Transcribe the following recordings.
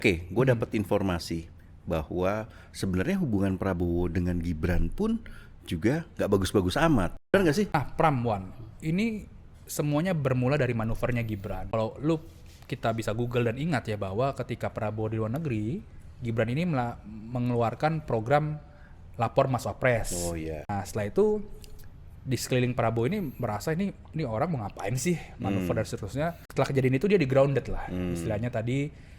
Oke, gue dapat informasi bahwa sebenarnya hubungan Prabowo dengan Gibran pun juga nggak bagus-bagus amat. Benar nggak sih? Pram Wan, ini semuanya bermula dari manuvernya Gibran. Kalau lu kita bisa Google dan ingat ya bahwa ketika Prabowo di luar negeri, Gibran ini mengeluarkan program lapor Mas Wapres. Oh iya. Nah setelah itu di sekeliling Prabowo ini merasa ini orang mau ngapain sih manuver dan seterusnya. Setelah kejadian itu dia di grounded lah. Istilahnya tadi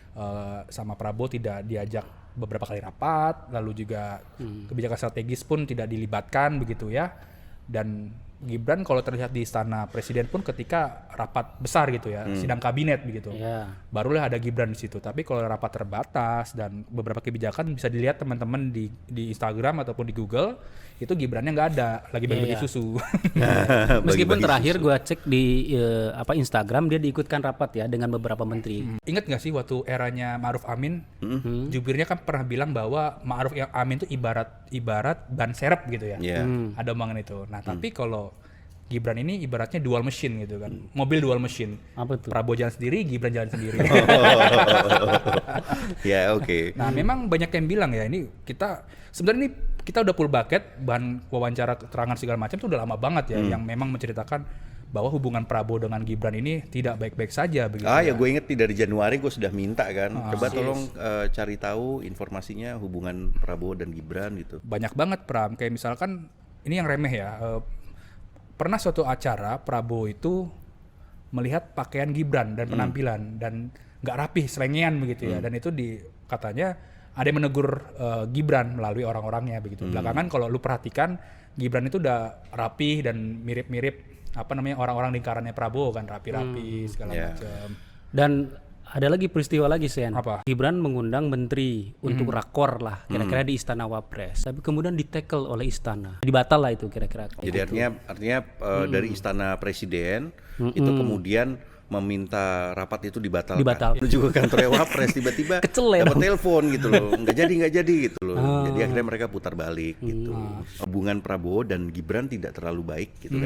sama Prabowo tidak diajak beberapa kali rapat, lalu juga kebijakan strategis pun tidak dilibatkan begitu ya. Dan Gibran kalau terlihat di istana presiden pun ketika rapat besar gitu ya, sidang kabinet begitu, barulah ada Gibran di situ. Tapi kalau rapat terbatas dan beberapa kebijakan bisa dilihat teman-teman di Instagram ataupun di Google, itu Gibrannya nggak ada, lagi bagi-bagi susu. Meskipun terakhir gue cek di Instagram dia diikutkan rapat ya dengan beberapa menteri. Ingat nggak sih waktu eranya Ma'ruf Amin, jubirnya kan pernah bilang bahwa Ma'ruf Amin itu ibarat ban serep gitu ya. Ada omongan itu. Nah tapi kalau Gibran ini ibaratnya dual machine gitu kan, mobil dual machine. Apa tuh? Prabowo jalan sendiri, Gibran jalan sendiri. Ya oke. Nah memang banyak yang bilang ya ini sebenarnya kita udah full bucket, bahan wawancara keterangan segala macam itu udah lama banget ya, yang memang menceritakan bahwa hubungan Prabowo dengan Gibran ini tidak baik-baik saja begitu. Ya gue inget dari Januari gue sudah minta kan, coba tolong cari tahu informasinya hubungan Prabowo dan Gibran gitu. Banyak banget Pram, kayak misalkan ini yang remeh ya. Pernah suatu acara Prabowo itu melihat pakaian Gibran dan penampilan dan nggak rapih, selengean begitu ya, dan itu katanya ada yang menegur Gibran melalui orang-orangnya begitu. Belakangan kalau lu perhatikan Gibran itu udah rapih dan mirip-mirip orang-orang lingkarannya Prabowo kan, rapi-rapi segala macam. Dan ada lagi peristiwa lagi Sen. Apa? Gibran mengundang menteri untuk rakor lah kira-kira di Istana Wapres. Tapi kemudian ditackle oleh istana. Dibatal lah itu kira-kira. Jadi artinya dari istana presiden itu kemudian meminta rapat itu dibatalkan. Menuju ke kantor Wapres tiba-tiba dapat telepon gitu loh, nggak jadi gitu loh. Jadi akhirnya mereka putar balik gitu. Hubungan Prabowo dan Gibran tidak terlalu baik gitu kan.